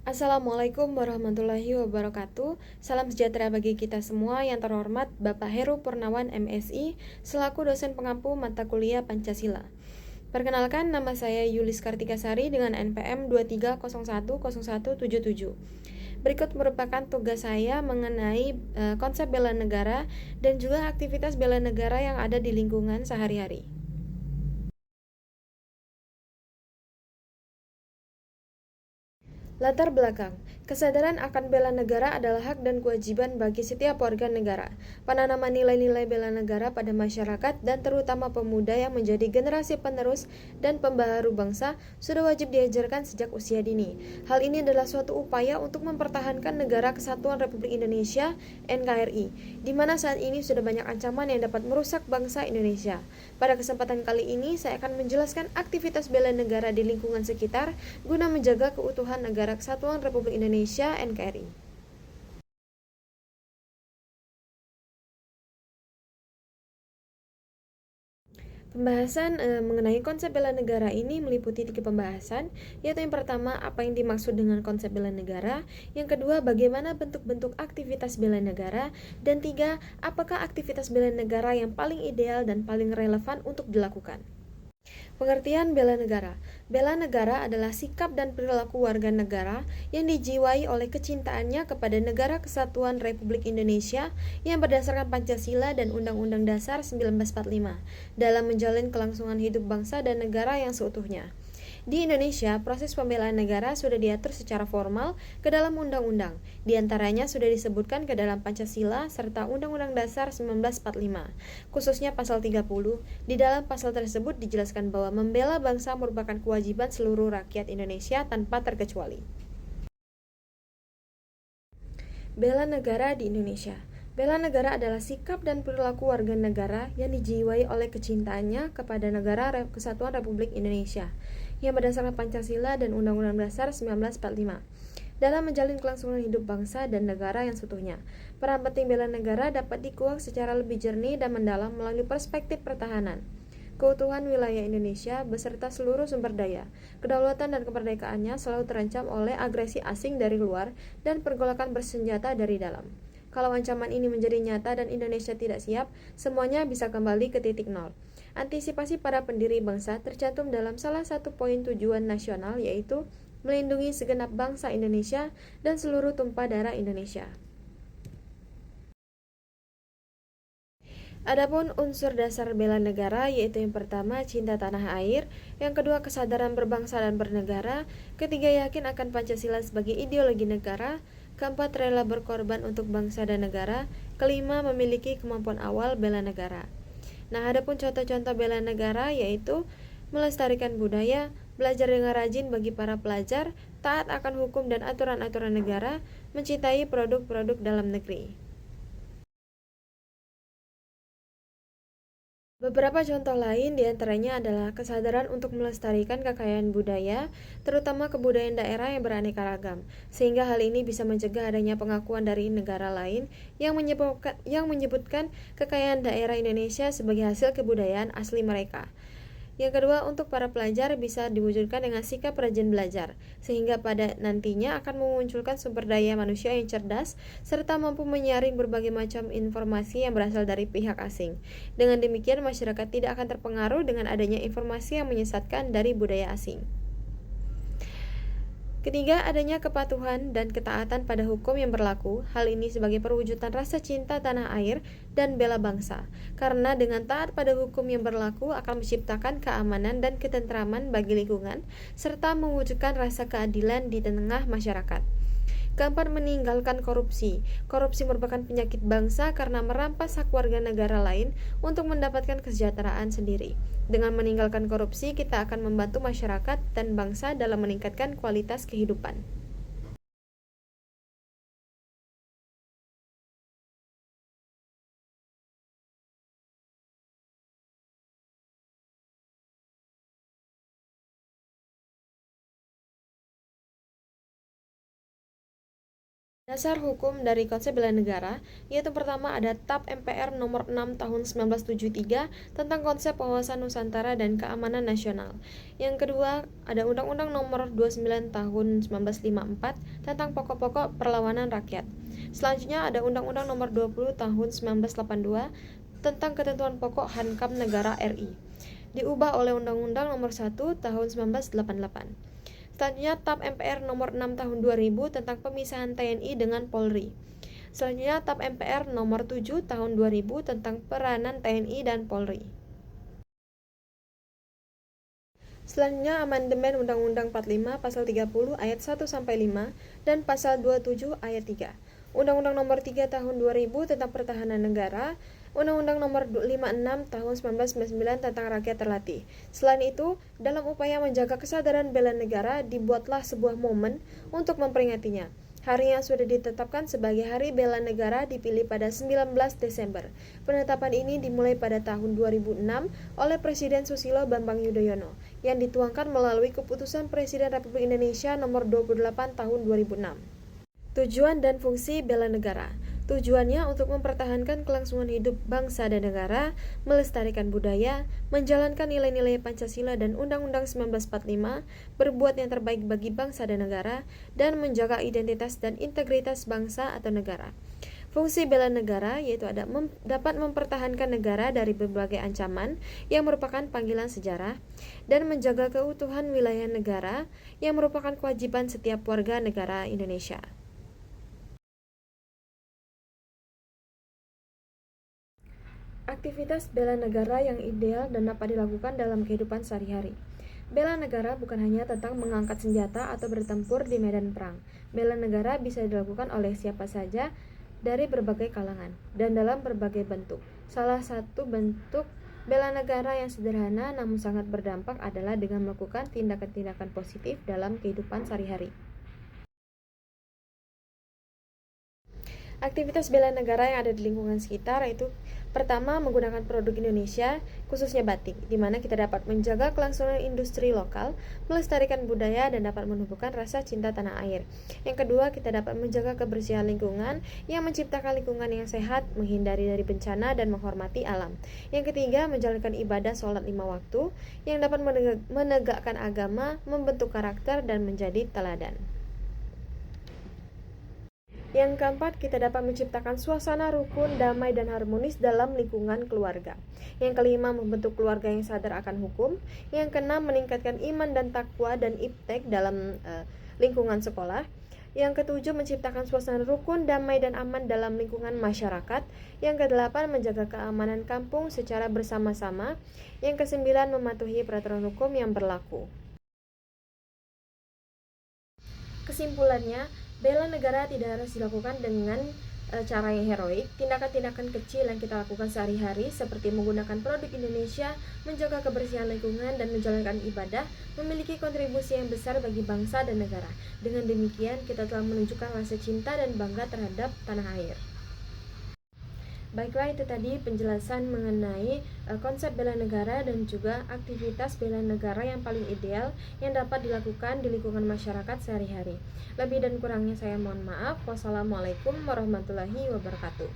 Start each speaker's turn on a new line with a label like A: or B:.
A: Assalamualaikum warahmatullahi wabarakatuh. Salam sejahtera bagi kita semua. Yang terhormat Bapak Heru Purnawan MSI selaku dosen pengampu mata kuliah Pancasila. Perkenalkan, nama saya Yulis Kartikasari dengan NPM 23010177. Berikut merupakan tugas saya mengenai konsep bela negara dan juga aktivitas bela negara yang ada di lingkungan sehari-hari. Latar belakang, kesadaran akan bela negara adalah hak dan kewajiban bagi setiap warga negara. Penanaman nilai-nilai bela negara pada masyarakat dan terutama pemuda yang menjadi generasi penerus dan pembaharu bangsa sudah wajib diajarkan sejak usia dini. Hal ini adalah suatu upaya untuk mempertahankan Negara Kesatuan Republik Indonesia (NKRI), di mana saat ini sudah banyak ancaman yang dapat merusak bangsa Indonesia. Pada kesempatan kali ini, saya akan menjelaskan aktivitas bela negara di lingkungan sekitar guna menjaga keutuhan Negara Kesatuan Republik Indonesia (NKRI). Pembahasan mengenai konsep bela negara ini meliputi 3 pembahasan, yaitu yang pertama, apa yang dimaksud dengan konsep bela negara, yang kedua, bagaimana bentuk-bentuk aktivitas bela negara, dan tiga, apakah aktivitas bela negara yang paling ideal dan paling relevan untuk dilakukan. Pengertian bela negara. Bela negara adalah sikap dan perilaku warga negara yang dijiwai oleh kecintaannya kepada Negara Kesatuan Republik Indonesia yang berdasarkan Pancasila dan Undang-Undang Dasar 1945 dalam menjalin kelangsungan hidup bangsa dan negara yang seutuhnya. Di Indonesia, proses pembelaan negara sudah diatur secara formal ke dalam undang-undang. Di antaranya sudah disebutkan ke dalam Pancasila serta Undang-Undang Dasar 1945. Khususnya pasal 30, di dalam pasal tersebut dijelaskan bahwa membela bangsa merupakan kewajiban seluruh rakyat Indonesia tanpa terkecuali. Bela negara di Indonesia. Bela negara adalah sikap dan perilaku warga negara yang dijiwai oleh kecintaannya kepada Negara Kesatuan Republik Indonesia yang berdasarkan Pancasila dan Undang-Undang Dasar 1945 dalam menjalin kelangsungan hidup bangsa dan negara yang seutuhnya. Peran penting bela negara dapat dikuak secara lebih jernih dan mendalam melalui perspektif pertahanan, keutuhan wilayah Indonesia beserta seluruh sumber daya, kedaulatan dan kemerdekaannya selalu terancam oleh agresi asing dari luar dan pergolakan bersenjata dari dalam. Kalau ancaman ini menjadi nyata dan Indonesia tidak siap, semuanya bisa kembali ke titik nol. Antisipasi para pendiri bangsa tercantum dalam salah satu poin tujuan nasional, yaitu melindungi segenap bangsa Indonesia dan seluruh tumpah darah Indonesia. Adapun unsur dasar bela negara, yaitu yang pertama cinta tanah air, yang kedua kesadaran berbangsa dan bernegara, ketiga yakin akan Pancasila sebagai ideologi negara, keempat rela berkorban untuk bangsa dan negara, kelima memiliki kemampuan awal bela negara. Nah, adapun contoh-contoh bela negara yaitu melestarikan budaya, belajar dengan rajin bagi para pelajar, taat akan hukum dan aturan-aturan negara, mencintai produk-produk dalam negeri. Beberapa contoh lain diantaranya adalah kesadaran untuk melestarikan kekayaan budaya, terutama kebudayaan daerah yang beraneka ragam, sehingga hal ini bisa mencegah adanya pengakuan dari negara lain yang menyebutkan kekayaan daerah Indonesia sebagai hasil kebudayaan asli mereka. Yang kedua, untuk para pelajar bisa diwujudkan dengan sikap rajin belajar, sehingga pada nantinya akan memunculkan sumber daya manusia yang cerdas, serta mampu menyaring berbagai macam informasi yang berasal dari pihak asing. Dengan demikian, masyarakat tidak akan terpengaruh dengan adanya informasi yang menyesatkan dari budaya asing. Ketiga, adanya kepatuhan dan ketaatan pada hukum yang berlaku. Hal ini sebagai perwujudan rasa cinta tanah air dan bela bangsa. Karena dengan taat pada hukum yang berlaku akan menciptakan keamanan dan ketentraman bagi lingkungan, serta mewujudkan rasa keadilan di tengah masyarakat. Keempat, meninggalkan korupsi. Korupsi merupakan penyakit bangsa karena merampas hak warga negara lain untuk mendapatkan kesejahteraan sendiri. Dengan meninggalkan korupsi, kita akan membantu masyarakat dan bangsa dalam meningkatkan kualitas kehidupan. Dasar hukum dari konsep bela negara, yaitu pertama ada TAP MPR nomor 6 tahun 1973 tentang konsep pengawasan Nusantara dan keamanan nasional. Yang kedua ada Undang-Undang nomor 29 tahun 1954 tentang pokok-pokok perlawanan rakyat. Selanjutnya ada Undang-Undang nomor 20 tahun 1982 tentang ketentuan pokok Hankam Negara RI. Diubah oleh Undang-Undang nomor 1 tahun 1988. Selanjutnya TAP MPR nomor 6 tahun 2000 tentang pemisahan TNI dengan Polri. Selanjutnya TAP MPR nomor 7 tahun 2000 tentang peranan TNI dan Polri. Selanjutnya amandemen Undang-Undang 45 pasal 30 ayat 1 sampai 5 dan pasal 27 ayat 3. Undang-Undang nomor 3 tahun 2000 tentang pertahanan negara, Undang-Undang nomor 56 tahun 1999 tentang rakyat terlatih. Selain itu, dalam upaya menjaga kesadaran bela negara, dibuatlah sebuah momen untuk memperingatinya. Hari yang sudah ditetapkan sebagai Hari Bela Negara dipilih pada 19 Desember. Penetapan ini dimulai pada tahun 2006 oleh Presiden Susilo Bambang Yudhoyono, yang dituangkan melalui Keputusan Presiden Republik Indonesia nomor 28 tahun 2006. Tujuan dan fungsi bela negara. Tujuannya untuk mempertahankan kelangsungan hidup bangsa dan negara, melestarikan budaya, menjalankan nilai-nilai Pancasila dan Undang-Undang 1945, berbuat yang terbaik bagi bangsa dan negara, dan menjaga identitas dan integritas bangsa atau negara. Fungsi bela negara yaitu dapat mempertahankan negara dari berbagai ancaman yang merupakan panggilan sejarah, dan menjaga keutuhan wilayah negara yang merupakan kewajiban setiap warga negara Indonesia. Aktivitas bela negara yang ideal dan dapat dilakukan dalam kehidupan sehari-hari. Bela negara bukan hanya tentang mengangkat senjata atau bertempur di medan perang. Bela negara bisa dilakukan oleh siapa saja dari berbagai kalangan dan dalam berbagai bentuk. Salah satu bentuk bela negara yang sederhana namun sangat berdampak adalah dengan melakukan tindakan-tindakan positif dalam kehidupan sehari-hari. Aktivitas bela negara yang ada di lingkungan sekitar yaitu pertama, menggunakan produk Indonesia, khususnya batik, di mana kita dapat menjaga kelangsungan industri lokal, melestarikan budaya, dan dapat menumbuhkan rasa cinta tanah air. Yang kedua, kita dapat menjaga kebersihan lingkungan yang menciptakan lingkungan yang sehat, menghindari dari bencana, dan menghormati alam. Yang ketiga, menjalankan ibadah sholat 5 waktu yang dapat menegakkan agama, membentuk karakter, dan menjadi teladan. Yang keempat, kita dapat menciptakan suasana rukun, damai, dan harmonis dalam lingkungan keluarga. Yang kelima, membentuk keluarga yang sadar akan hukum. Yang keenam, meningkatkan iman dan takwa dan iptek dalam lingkungan sekolah. Yang ketujuh, menciptakan suasana rukun, damai, dan aman dalam lingkungan masyarakat. Yang kedelapan, menjaga keamanan kampung secara bersama-sama. Yang kesembilan, mematuhi peraturan hukum yang berlaku. Kesimpulannya, bela negara tidak harus dilakukan dengan cara yang heroik. Tindakan-tindakan kecil yang kita lakukan sehari-hari seperti menggunakan produk Indonesia, menjaga kebersihan lingkungan, dan menjalankan ibadah memiliki kontribusi yang besar bagi bangsa dan negara. Dengan demikian, kita telah menunjukkan rasa cinta dan bangga terhadap tanah air. Baiklah, itu tadi penjelasan mengenai konsep bela negara dan juga aktivitas bela negara yang paling ideal yang dapat dilakukan di lingkungan masyarakat sehari-hari. Lebih dan kurangnya saya mohon maaf. Wassalamualaikum warahmatullahi wabarakatuh.